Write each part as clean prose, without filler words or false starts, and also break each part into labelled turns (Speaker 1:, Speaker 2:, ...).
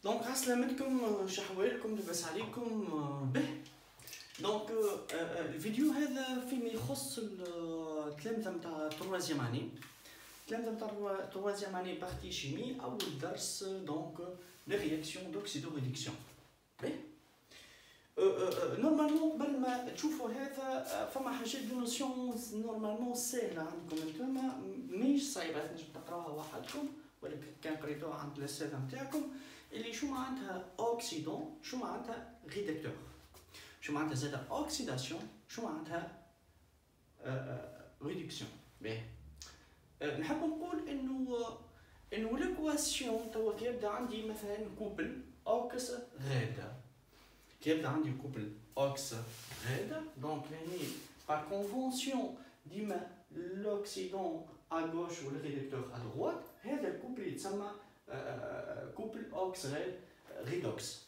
Speaker 1: دونك عسلامتكم شحوالكم لاباس عليكم به. دونك الفيديو هذا فيما يخص التلامذة نتاع تروازيام اني. التلامذة نتاع تروازيام اني بارتي شيمي اول درس دونك لي رياكسيون دوكسيدو ريدكسيون. به نورمالمون قبل ما تشوفوا هذا فما حاجات دو نوسيون نورمالمون ساهله عندكم انتوما، ماهيش صعيبه تنجم تقراوها وحدكم، ولكن كان قريتوها عند الأستاذ نتاعكم. اللي شو معناتها اوكسيدون، شو معناتها ريدكتور، شو معناتها زادا اوكسيداسيون، شو معناتها ريدكسيون. باهي نحب نقول انه ليكواسيون توا كي يبدا عندي مثلا كوبل اوكس غادا، كي يبدا عندي كوبل اوكس غادا، دونك هني par convention ديما l'oxydant à gauche ou le réducteur à droite، هذا الكوبل يتسمى كوبل اوكس غاد ريدوكس.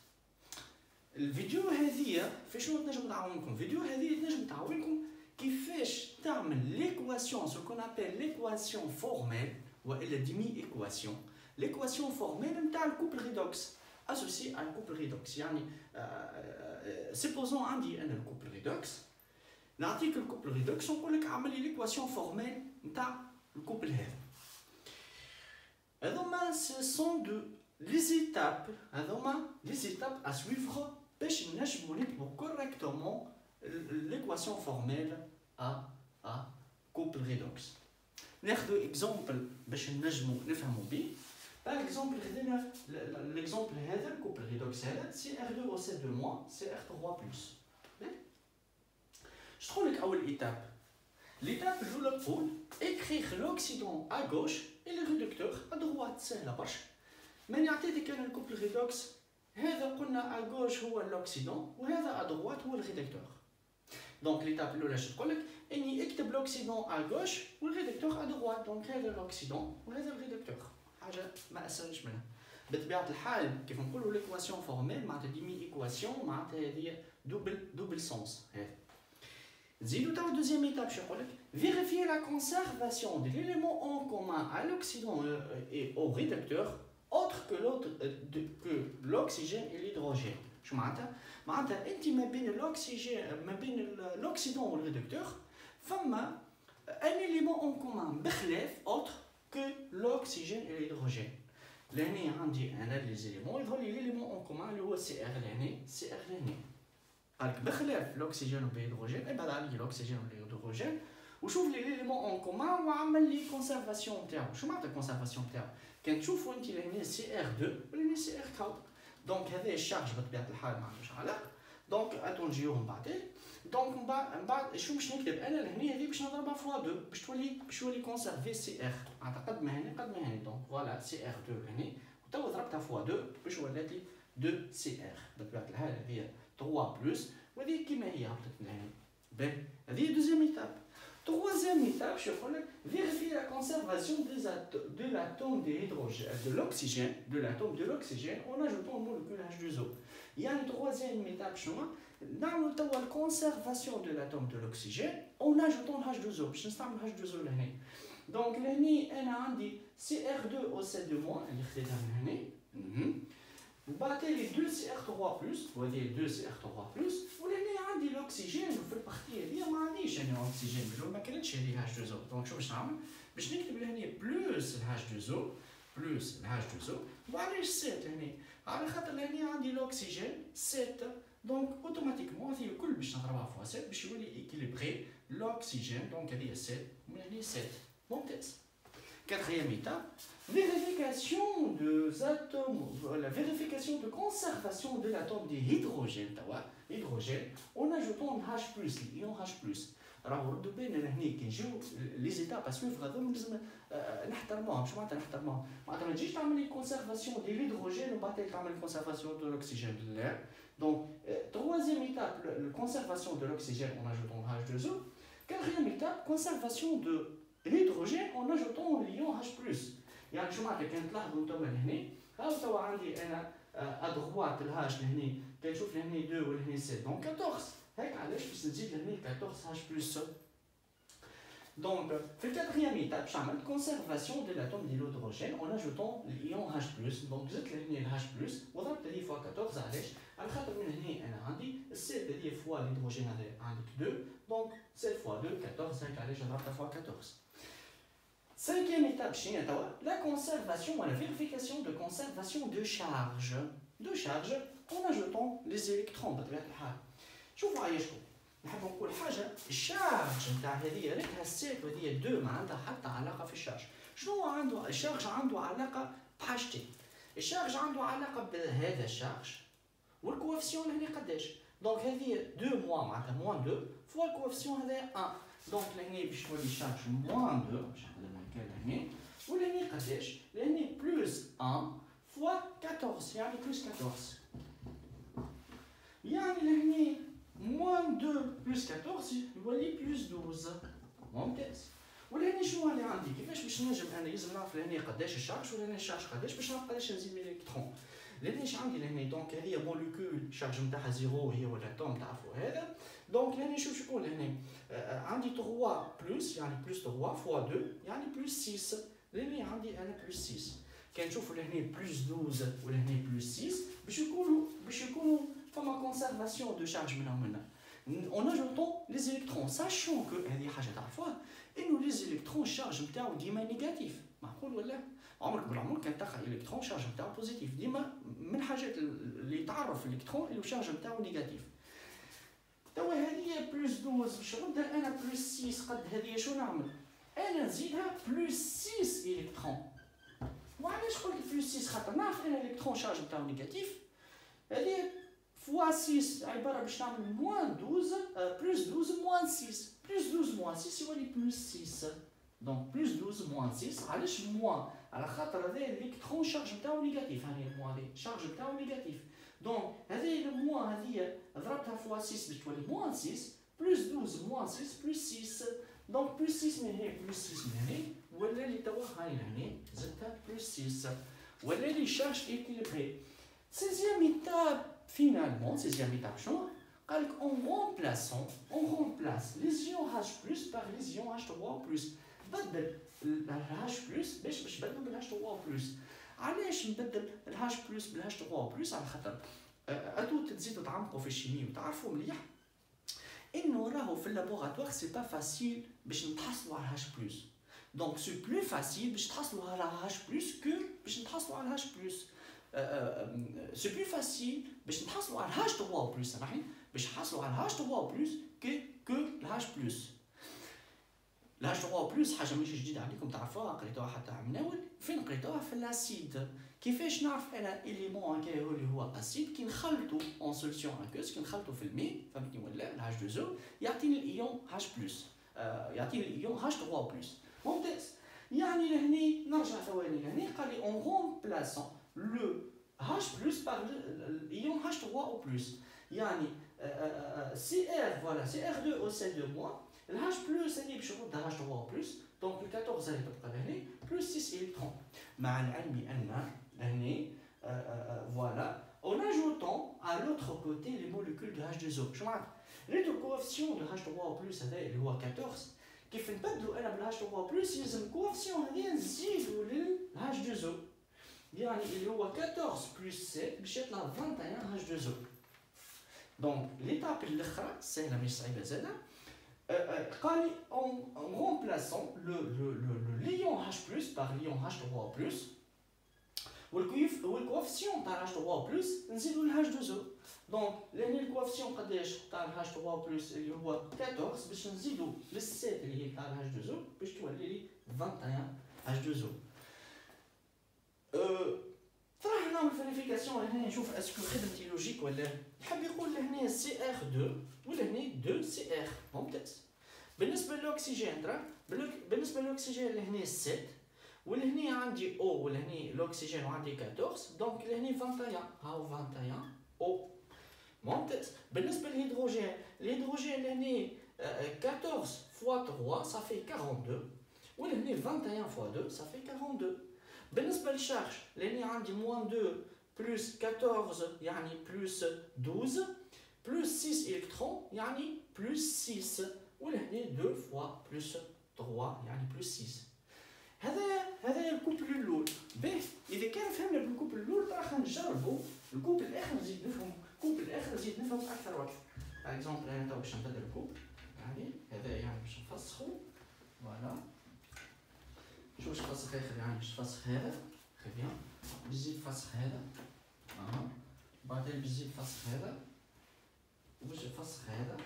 Speaker 1: الفيديو هذه في شنو تنجم تعاونكم؟ الفيديو هذه تنجم تعاونكم كيفاش تعمل ليكواسيون سو كون ابل ليكواسيون فورميل والا ديمي ايكواسيون. ليكواسيون فورميل نتاع الكوبل ريدوكس اسوسي على الكوبل ريدوكس. يعني سيبوزون عندي انا الكوبل ريدوكس، نعطيك الكوبل ريدوكس ونقول لك اعمل لي ليكواسيون فورميل نتاع الكوبل هذا. هذوما سون دو لي زيتاب، هذوما لي زيتاب ا سويفر باش نجمو نكتبو كوريكتومون ليكواسيون فورميل ا كوبل ريدوكس. ناخدو اكزومبل باش نجمو نفهمو بيه. باغ اكزومبل خدينا ليكزومبل هذا الكوبل ريدوكس هذا سي ار 2 او سي 2 موان سي ار 3 بلس. شنو لك اول ايتاب؟ l'étape الاولى تقول écrire l'oxydant à gauche et le réducteur à droite. سهله برشا. من يعطيك كان الكوبل ريدوكس هذا قلنا à gauche هو l'oxydant وهذا à droite هو الريدكتور. دونك ليتاب الاولى شنو تقول لك؟ اني اكتب l'oxydant à gauche والريدكتور à droite. دونك هذا l'oxydant وهذا الريدكتور، حاجه ما اسهلش منها. بطبيعه الحال كيف نقولوا ليكواسيون فورميل معناتها ديمي ايكواسيون، معناتها هذه دوبل سونس. هذا زيدو تاو دوزيام ايتاب شنو يقول لك؟ vérifier la conservation de l'élément en commun à l'oxydant et au réducteur autre que l'oxygène et l'hydrogène. شو معناتها؟ معناتها انت ما بين الاكسجين ما بين الاكسيدون والريدكتور فما ان élément en commun بخلاف autre que l'oxygène et l'hydrogène. لهنا عندي انا لي زيليمون يظهر لي ليليمون en commun اللي هو سي ار لهنا سي ار لهنا. قالك بخلاف الاكسجين والهيدروجين، ابعد عليه الاكسجين والهيدروجين وشوف لي ليليمون اون كومان وعمل لي كونسيرفاسيون تاعو. شو معناتها الكونسيرفاسيون تاعو؟ كان تشوفوا انت لهنا سي ار 2 ولهنا سي ار 4، دونك هذا الشارج بطبيعه الحال ما عندوش علاقه. دونك اتون نجيوهم بعدين. دونك من بعد شو باش نكتب انا لهنا هذه باش نضربها فوا 2 باش تولي كونسيرفي سي ار، معناتها قد ما هنا قد ما هنا. دونك فوالا سي ار 2 هنا وتوا ضربتها فوا 2 باش ولات لي 2 سي ار. بطبيعه الحال هذه 3 بلس وهذه كيما هي هبطت من هنا. باهي هذه دوزيام ايتاب. troisième étape شو يقول لك vérifier la conservation de l'atome d'hydrogène de l'oxygène de l'atome de l'oxygène en ajoutant le molécule H2O. يعني troisième étape شنو نعملوا توا الكونسيرفاسيون de l'atome de l'oxygène en ajoutant H2O باش نستعمل H2O لهنا. دونك لهني انا عندي CR2 او C2- اللي خديتها من هنا، وبعدين لي 2 CR3 بلس وهذه 2 CR3 بلس، ولهنا عندي الاكسجين وفي البارتي هذه ما عنديش انا اكسجين ما كانتش هذه H2O. دونك شو باش نعمل؟ باش نكتب لهنا بلس H2O بلس H2O. وعلاش 7 هنا؟ على خاطر لهنا عندي الاكسجين 7، دونك اوتوماتيكمون هذه الكل باش نضربها فوا 7 باش يولي ايكيليبري الاكسجين. دونك هذه 7 ومن هنا 7. ممتاز. Quatrième étape, vérification des atomes, la vérification de conservation de l'atome d'hydrogène, hydrogène, en ajoutant un H+, l'ion H+. راهو ردوا بالنا لهنا كي نجيو لي زيتاب اسويفر هذوما لازم نحترموهم. شو معناتها نحترموهم؟ معناتها ما تجيش تعمل لي كونسيرفاسيون دي ليدروجين وبعد تعمل كونسيرفاسيون دو لوكسيجين لا. دونك troisième étape, la conservation de l'oxygène en ajoutant H2O. Quatrième étape, conservation de l'hydrogène en ajoutant l'ion H+. يعني شو معناتها؟ كان تلاحظوا انتم لهنا هاو توا عندي انا ادغوات الهاش لهنا كنشوف لهنا 2 ولهنا 7 دونك 14. هيك علاش باش نزيد لهنا 14 H+. Donc, dans la quatrième étape, je vais conservation de l'atome de l'hydrogène en ajoutant l'ion H+. Donc, je vais le H+, وضربت هذه fois 14 علاش؟ على خاطر من هنا أنا عندي 7 هذه fois l'hydrogène عندك 2. Donc, 7 fois 2, 14, 5 علاش ضربتها fois 14. Cinquième étape, la conservation ou la vérification de conservation de charge. De charge en ajoutant les électrons. شوفوا عايشكم نحب نقول حاجه الشارج نتاع هذه ريتها السيت وهذه 2 ما عندها حتى علاقه في الشارج. شنو عنده الشارج؟ عنده علاقه بحاجتين. الشارج عنده علاقه بهذا الشارج والكوفيسيون هنا قداش. دونك هذه 2 موان معناتها موان 2 فوا الكوفيسيون هذا 1. دونك لهنا باش تولي الشارج موان 2 باش نخدم هكا لهنا ولهنا قداش؟ لهنا بلس 1 فوا 14 يعني بلس 14. يعني لهنا moins 2 plus 14 يولي plus 12. ممتاز. ولهنا شنو اللي عندي؟ كيفاش باش نجم انا لازم نعرف لهنا قداش الشارج ولهنا الشارج قداش باش نعرف قداش نزيد الالكترون. لهنا اش عندي لهنا؟ دونك هذه موليكول الشارج نتاعها زيرو هي والاتوم تعرفوا هذا. دونك لهنا شوف شكون لهنا؟ عندي 3 بلس يعني بلس 3 فوا 2 يعني بلس 6. لهنا عندي انا بلس 6. كان نشوفوا لهنا بلس 12 ولهنا بلس 6 باش يكونوا فما conservation de charge en ajoutant les électrons, sachant que هذه حاجه تعرفوها انه les électrons الشارج نتاعو ديما نيجاتيف. معقول ولا؟ عمرك بالعمر كان تلقى الكترون شارج نتاعو بوزيتيف. ديما من الحاجات اللي تعرف الالكترون اللي الشارج نتاعو نيجاتيف. توا هذه بلس 12 باش نبدا انا بلس 6 قد هذه شو نعمل؟ انا نزيدها بلس 6 الكترون. وعلاش قلت بلس 6؟ خاطر نعرف ان الالكترون شارج نتاعو نيجاتيف. هذه fois 6 عباره باش نعمل moins 12 plus 12 moins 6 plus 12 moins 6 يولي plus 6. donc plus 12 moins 6. علاش moins؟ على خاطر هذا الالكترون شارج نتاعو نيجاتيف. هاني الموان هذه شارج نتاعو نيجاتيف. دونك هذه الموان هذه ضربتها فوا 6 باش تولي moins 6 plus 12 moins 6 plus 6. دونك plus 6 من هنا plus 6 من هنا ولا لي توا هاي هنا زدتها plus 6 ولا لي شارج équilibré. 16e étape. Finalement, 16e étape, on remplace les ions H+, par les ions H3+. بدل H+, باش نبدلو بالH3+. علاش نبدل الH+ بالH3+؟ على خاطر أنتو تزيدوا تعمقوا في الشيمي وتعرفوا مليح إنه راهو في اللابوغاتوار سي با فاسيل باش نتحصلوا على H+. دونك سي بلو فاسيل باش تحصلوا على H+ كو باش نتحصلوا على H+. c'est plus facile باش نحصلوا على H3+ سامحني باش نحصلوا على H3+ que الH+. الH3+ حاجه ماشي جديده عليكم تعرفوها قريتوها حتى عمناول. فين قريتوها؟ في الاسيد. كيفاش نعرف انا اليمون هكا اللي هو اسيد كي نخلطو اون سوليسيون اكوس كي نخلطو في الماء فهمتني ولا الH2O يعطيني الايون H+. يعطيني الايون H3+. ممتاز. يعني لهني نرجع ثواني لهني قال لي اون رومبلاسون le H+ par l'ion H3O+. يعني CR voilà CR2 OCl2-, le H+ اللي باش نردها H3O+. دونك ال 14 اللي تبقى لهنا بلس 6 الكترون. مع العلم ان لهنا voilà en ajoutant à l'autre côté les molécules de H2O. شو معناتها؟ ريتو الكوفيسيون دو H3O+ هذا اللي هو 14 كيف نبدلو انا بال H3O+ يلزم الكوفيسيون هذه نزيدو لل H2O. يعني اللي هو 14 بلس 7 باش يطلع 21 H2O. دونك ليتاب الاخرى سهله مش صعيبه زاده. قال لي en remplaçant le l'ion H+ par l'ion H3O+. والكوفيسيون تاع H3O+ نزيدو ل H2O. دونك لهنا الكوفيسيون قداش تاع H3O+ اللي هو 14 باش نزيدو لل7 اللي هي تاع H2O باش تولي لي 21 H2O. راح نعمل فيريفيكاسيون لهنا نشوف اسكو خدمتي لوجيك ولا. نحب يقول لهنا CR2 ولهنا 2CR. ممتاز. بالنسبه للاكسجين بالنسبه للاكسجين لهنا 7 ولهنا عندي O ولهنا الاكسجين وعندي 14 دونك لهنا 21 هاو 21 O. ممتاز. بالنسبه للهيدروجين الهيدروجين لهنا 14 فوا 3 ça fait 42 ولهنا 21 فوا 2 ça fait 42. بالنسبة للشارج لأني عندي موان 2 بلس 14 يعني بلس 12 بلس 6 إلكترون يعني بلس 6 ولهنا 2 فوا بلس 3 يعني بلس 6. هذا الكوبل الاول. باهي اذا كان فهمنا بالكوبل الاول راح نجربوا الكوبل الاخر نزيد نفهم الكوبل الاخر نزيد نفهم اكثر واكثر. باغ اكزومبل انا تو باش نبدل الكوبل يعني هذا يعني باش نفسخو فوالا. شو باش نفسخ اخر يعني باش نفسخ هذا تري بيان باش نزيد نفسخ هذا بعدين باش نزيد نفسخ هذا وباش نفسخ هذا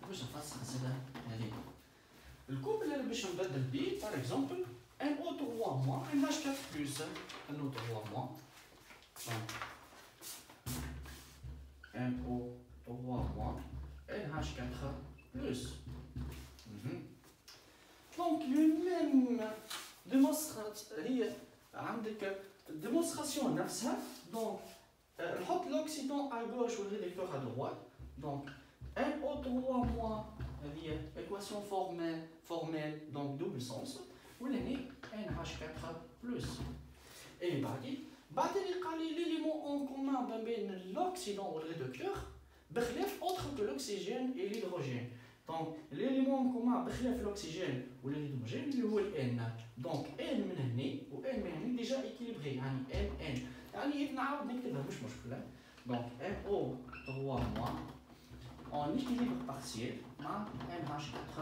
Speaker 1: باش نفسخ زادا هذيك. الكوبل اللي باش نبدل بيه باغ اكزومبل ان او 3 موان ان هاش 4 بلس ان او 3 موان ان او 3 موان ان هاش 4 بلس. دونك لو ميم هي عندك الديمونستراسيون نفسها. دونك نحط لوكسيدون ا غوش والريدكتور ا دروات. دونك ان او 3 موان هذه ايكواسيون فورميل دونك دوبل سونس ولهني ان هاش 4 بلس. اي بعدين قال لي ليليمون اون كومان ما بين لوكسيدون والريدكتور بخلاف اوتر كو لوكسيجين اي ليدروجين. دونك ليليمون كومان بخلاف لوكسيجين والهيدروجين اللي هو الان. دونك ان من هنا وان من هنا ديجا ايكيليبري يعني ان يعني اذا نعاود نكتبها مش مشكله. دونك ان او 3 موان en équilibre partiel مع NH4+.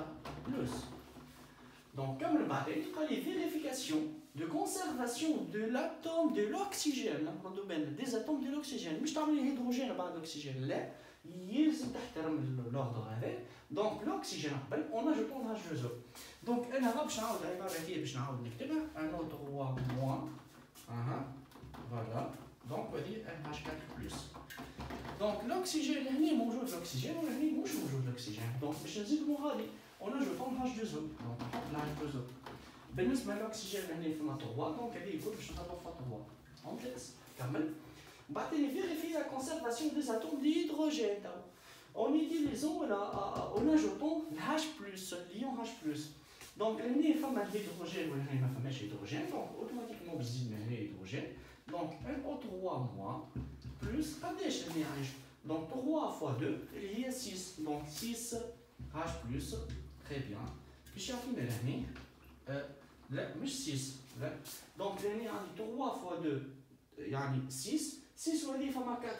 Speaker 1: Donc comme le بعدين قال لي vérification de conservation de l'atome de l'oxygène dans le domaine des atomes de l'oxygène. مش تعمل الهيدروجين بعد الاكسجين لا يلزم تحترم الاوردر هذا. دونك الاكسجين قبل اون اجوتون H2O. دونك انا باش نعاود العباره هذه باش نعاود نكتبها ان او 3 موان فوالا. دونك هذه NH4+. دونك الاكسجين هنا موجود الاكسجين وهنا مش موجود الاكسجين. دونك باش نزيدو هذه اون اجوتون H2O. دونك نحط H2O. بالنسبه للاكسجين هنا فما 3 دونك هذه يكون باش نحطو في 3 ممتاز. كمل. بعدين vérifier la conservation des atomes d'hydrogène en utilisant en ajoutant le H+, l'ion H+. Donc هنا فما الهيدروجين وهنا ما فماش هيدروجين دونك اوتوماتيكمون باش نزيد هنا هيدروجين. دونك NO3 موان بلس قداش هنا يعيش؟ دونك 3 فوا 2 اللي هي 6. دونك 6 H+. تري بيان. باش يعطينا لهنا لا مش 6 لا. دونك هنا عندي 3 فوا 2 يعني 6 6 وهذه فما 4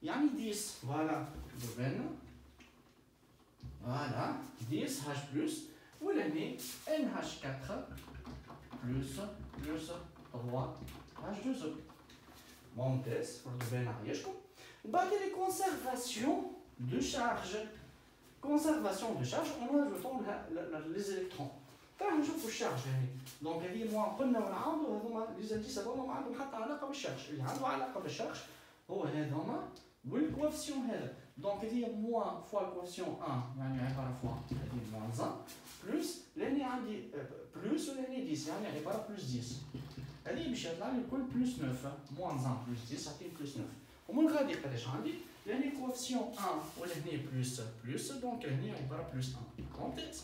Speaker 1: يعني 10 فوالا. دوبنا فوالا 10 H+ ولهنا NH4 plus 3 H2O. ممتاز. دوبنا عيشكم. بعد لي كونسيرفاسيون دو شارج. كونسيرفاسيون دو شارج اون اجوتون لي زيليكترون. راح نشوفوا الشارج هنا. دونك هذه موان قلنا ونعاودوا هذوما لي زانديس هذوما ما عندهم حتى علاقه بالشارج. اللي عنده علاقه بالشارج هو هذوما والكوافسيون هذا. دونك هذه موان فوا الكوافسيون 1 يعني عباره فوا هذه موان 1 بلس لاني عندي بلس ولاني 10 يعني عباره بلس 10. هذه باش يطلع لي الكل بلس 9 موان 1 بلس 10 يعطيني بلس 9. ومن غادي قداش عندي؟ لاني كوافسيون 1 ولهنا بلس دونك هنا عباره بلس 1 ممتاز.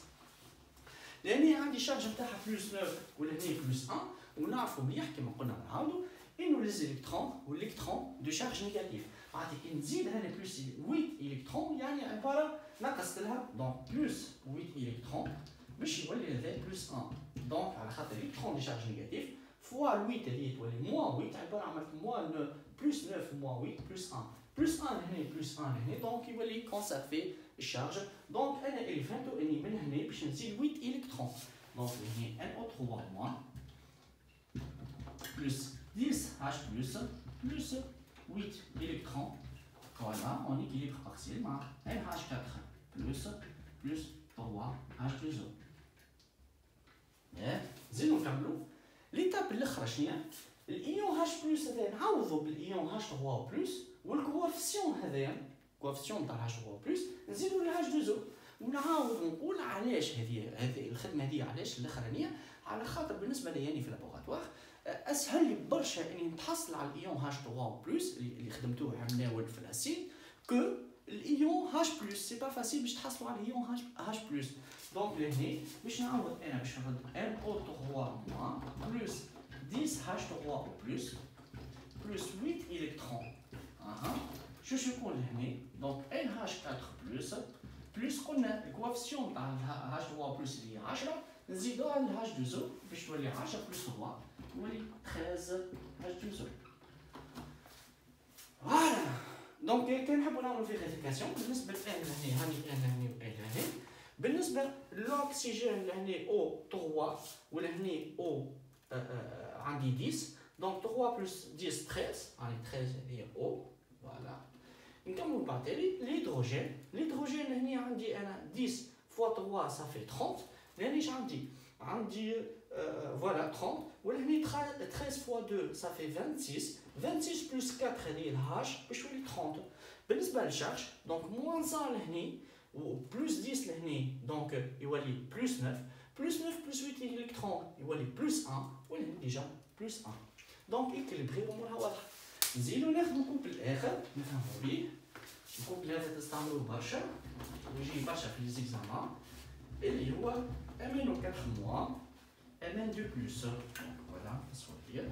Speaker 1: لاني عندي شارج نتاعها بلس 9 ولهنا بلس 1 ونعرفوا مليح كما قلنا نعاودوا انه لي زيليكترون والالكترون دو شارج نيجاتيف. عادي كي نزيد هنا بلس 8 الكترون يعني عباره نقصت لها دونك بلس 8 الكترون باش يولي هذا بلس 1. دونك على خاطر الالكترون دي شارج نيجاتيف فوا 8 هذه تولي موان 8 عباره عملت موان بلس 9 موان 8 بلس 1 بلس 1 هنا بلس 1 هنا دونك يولي كونسيرفي الشارج. دونك انا اللي فهمتو اني من هنا باش نزيد 8 الكترون. دونك هنا NO3 موان بلس 10 H plus 8 électrons. Voilà, en équilibre partiel مع NH4 plus 3 H2O. زيدو نكملو. ليتاب الاخرى شنو هي؟ الايون H plus هذا نعوضو بالايون H3 plus والكوافسيون هذايا الكوافسيون تاع H3 plus نزيدو ل H2O ونعاودو نقول علاش هذه الخدمه هذه علاش الاخرانيه. على خاطر بالنسبه لي يعني في لابوغاتوار اسهل لي برشا اني نتحصل على الايون H3 بلس اللي خدمتوه عملناه في الاسيد كو الايون H بلس. سي با فاسيل باش تحصلوا على الايون H بلس. دونك لهنا باش نعوض انا باش نرد NO3 موان بلس 10 H3 بلس 8 الكترون. شو يكون لهنا؟ دونك NH4 بلس بلوس قلنا الكوافيسيون تاع الهاش 3 بلوس اللي هي 10 نزيدوها على الهاش 2 باش تولي 10 بلوس 3 تولي 13 هاش 2. فوالا دونك كان نحبوا نعملوا فيريفيكاسيون بالنسبه لان لهني هاني ان لهني وان لهني. بالنسبه للوكسيجين لهني او 3 ولهني او عندي 10 دونك 3 بلس 10 13 يعني 13 هي او. فوالا نكملوا بعدين الهيدروجين. الهيدروجين هنا عندي انا 10 فوا 3 صافي 30 لانيش عندي فوالا 30 ولهني 13 فوا 2 صافي 26 بلس 4 هذه الهاش باش تولي 30. بالنسبه للشارج دونك موان 100 لهني و بلس 10 لهني دونك يولي بلس 9 بلس 9 بلس 8 يولي 30 يولي بلس 1 ولهني ديجا بلس 1 دونك ايكيليبري وامورها واضحه. نزيدو ناخدو كوب الاخر نفهمو بيه. الكوب هذا تستعملوه برشا ويجي برشا في ليزيكزامان اللي هو امان 4 موا امان 2 بلس. فوالا تصور ليا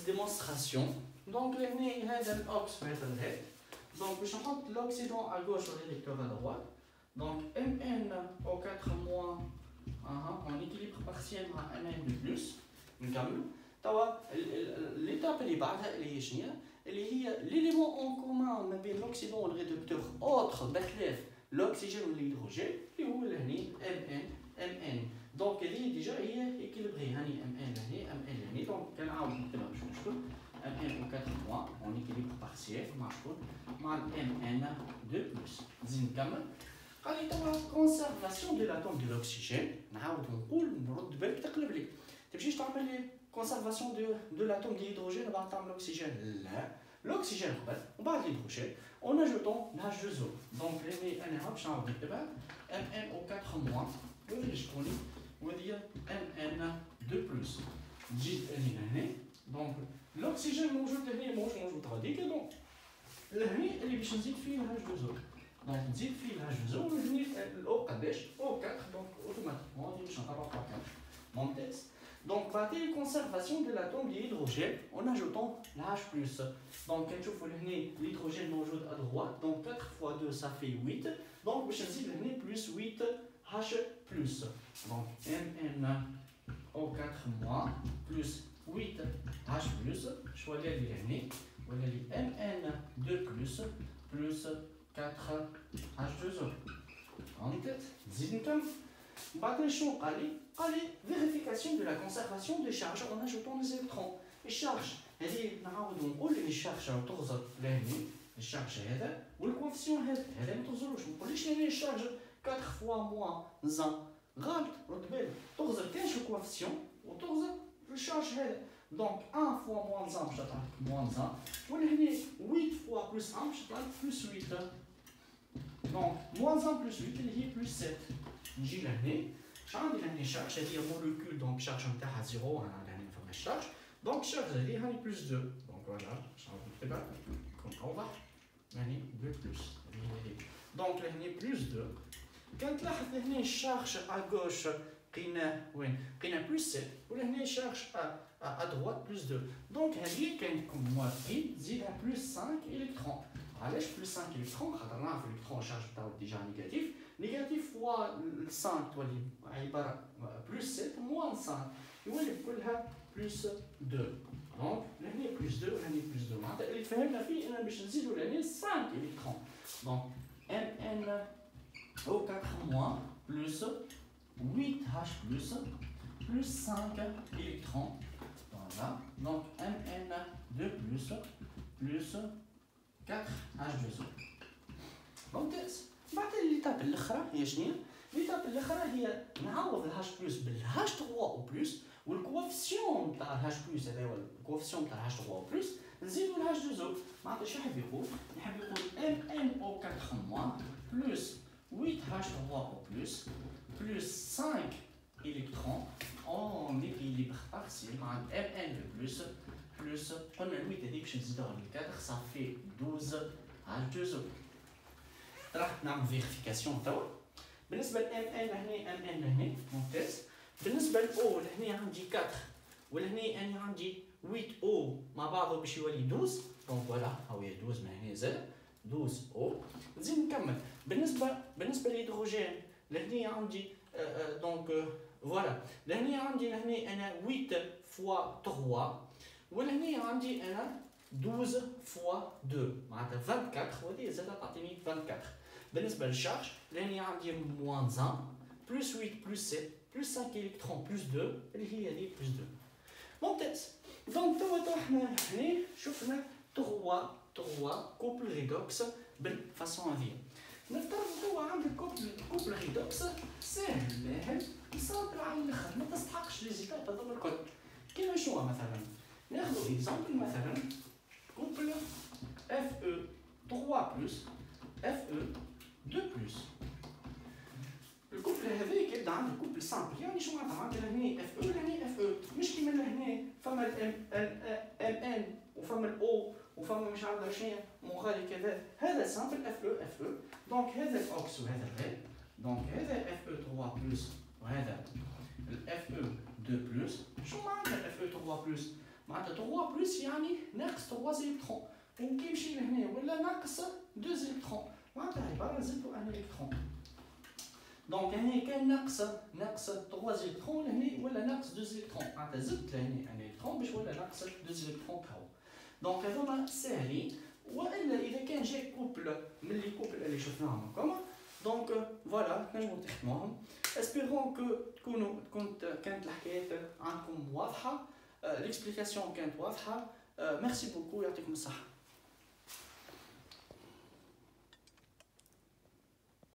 Speaker 1: démonstration. Donc, l'ox donc, je rentre l'oxydant à gauche et l'électeur à droite. Donc, Mn au 4 moins en équilibre partiel à Mn de plus. L'étape اللي هي l'élément en commun ما بين l'oxydant et le réducteur autre بخلاف l'oxygène ou l'hydrogène اللي هو لهني Mn. دونك هذه ديجا هي ايكيليبري هاني Mn لهني Mn لهني. دونك كنعاود نكتبها باش نشوف Mn au 4 mois en équilibre partiel مع شكون مع Mn 2 بلس. نزيد نكمل قال لي توا كونسيرفاسيون دو لاتوم دو لوكسيجين. نعاود نقول نرد بالك تقلب لي تمشيش تعمل لي كونسيرفاسيون دو لاتوم دو هيدروجين وبعد تعمل لوكسيجين. لا l'oxygène قبل وبعد l'hydrogène en ajoutant l'H2O. donc انا باش نعاود نكتبها Mn au 4 mois وهذه شكوني وهذه Mn 2 بلس. تجي هنا دونك l'oxygène موجود هنا موجود غاديك دونك لهني اللي باش نزيد فيه H2O. دونك نزيد فيه H2O ونبني الأو قداش أو 4 دونك اوتوماتيكمون غادي باش نطلع 4 ممتاز. Donc, partie conservation de l'atome d'hydrogène en ajoutant l'H+. Donc, quand tu fais l'hydrogène موجود à droite, donc 4 fois 2 ça fait 8. Donc, je vais dire plus 8 H+. Donc, Mn au 4 mois plus 8 H+. Je vais dire Mn 2 plus 4 H2O. En tête, zidntom. قال لي vérification de la conservation des charges en ajoutant les électrons. الشارج هذه نعاود نقول لي الشارج تغزر لهني الشارج هذا والكوفيسيون هذا ما تغزروش. ما نقوليش لي الشارج 4 فوا موان زان غلط. رد بالك تغزر كاش الكوفيسيون وتغزر الشارج هذا. دونك 1 فوا موان زان باش تعطيك موان زان ولهني 8 فوا بلس 1 باش تعطيك بلس 8. دونك موان زان بلس 8 اللي هي بلس 7. نجي لهني عندي لهني شارج هذه موليكول دونك شارج نتاعها 0 انا لهني ما فماش شارج دونك شارج هذه هاني بلس 2 دونك فوالا باش نعاود نكتبها كون اوضح هاني 2 بلس هذه دونك لهني بلس 2. كان تلاحظ لهني الشارج ا غوش لقيناه وين لقينا بلس 7 ولهني شارج ا دروات بلس 2 دونك هذه كاين موافقين تزيدها بلس 5 الكترون. علاش بلس 5 الكترون خاطر نعرف الكترون شارج تاعو ديجا نيجاتيف. نيجاتيف فوا 5 تولي عباره بلس 7 موان 5 يولي كلها بلس 2. دونك لهني بلس 2 ولهني بلس 2 معناتها اللي تفهمنا فيه انا باش نزيدو لهني 5 الكترون. دونك Mn au 4 mois plus 8H plus 5 électrons. Voilà. Donc Mn 2 plus 4H2O. ممتاز. بعد الليتاب الاخرى هي شنو؟ ليتاب الاخرى هي نعوض الهاش بلس بالهاش 3 او بلس، والكوفيسيون تاع الهاش بلس هذا هو الكوفيسيون تاع الهاش 3 او بلس، نزيدو الهاش 2 او. معناتها شو يحب يقول؟ يحب يقول ام ان او 4 موان بلس 8 هاش 3 او بلس بلس 5 électrons en équilibre partiel مع Mn plus قلنا ال 8 هذيك باش نزيدوها لل 4 صافي 12 على 2 راح نعمل فيريفيكاسيون توا. بالنسبه ل Mn لهنا Mn لهنا ممتاز. بالنسبه ل O لهنا عندي 4 ولهنا انا عندي 8 O مع بعضهم باش يولي 12 دونك فوالا ها هي 12 من هنا زاد 12 O. نزيد نكمل بالنسبه للهيدروجين لهنا عندي دونك فوالا لهنا عندي لهنا انا 8 فوا 3 ولهنا عندي انا 12 فوا 2 معناتها 24 وهذه زاد تعطيني 24. بالنسبه للشارج لهنا عندي موان 1 بلس 8 بلس 7 بلس 5 الكترون بلس 2 اللي هي هذه بلس 2. ممتاز. دونك توا حنا هنا شفنا 3 كوبل ريدوكس بالفاسون هذه. نفترض توا عندك كوبل ريدوكس ساهل لاهل يسامبل على الاخر ما تستحقش ريزيتات هذوما الكل. كيما شنو مثلا ناخذ اكزامبل مثلا كوبل اف او 3 بلس اف او 2 بلس. الكوبل هذاك يبدا عندي كوبل سامبل يعني شو معناتها لهنا اف او لهنا اف او مش كيما لهنا فما ال ان وفما الاو وفما مش عارف شنو مغالي كذا. هذا سامبل اف او دونك هذا الاوكس وهذا الغير دونك هذا اف او 3 بلس وهذا الاف او 2 بلس. شو معناتها الاف او 3 بلس؟ معناتها 3 بلس يعني ناقص 3 الكترون وكي يمشي لهنا ولا ناقص 2 الكترون معناتها عباره زدتو ان الكترون. دونك هنا كان ناقص 3 الكترون لهنا ولا ناقص 2 الكترون معناتها زدت لهنا ان الكترون باش ولا ناقص 2 الكترون كهو. دونك هذوما ساهلين. والا اذا كان جاي كوبل من لي كوبل اللي شفناهم هكاما دونك فوالا تنجمو تخدموهم. اسبيرون كانت الحكايات عندكم واضحه، ليكسبليكاسيون كانت واضحه. ميرسي بوكو يعطيكم الصحه.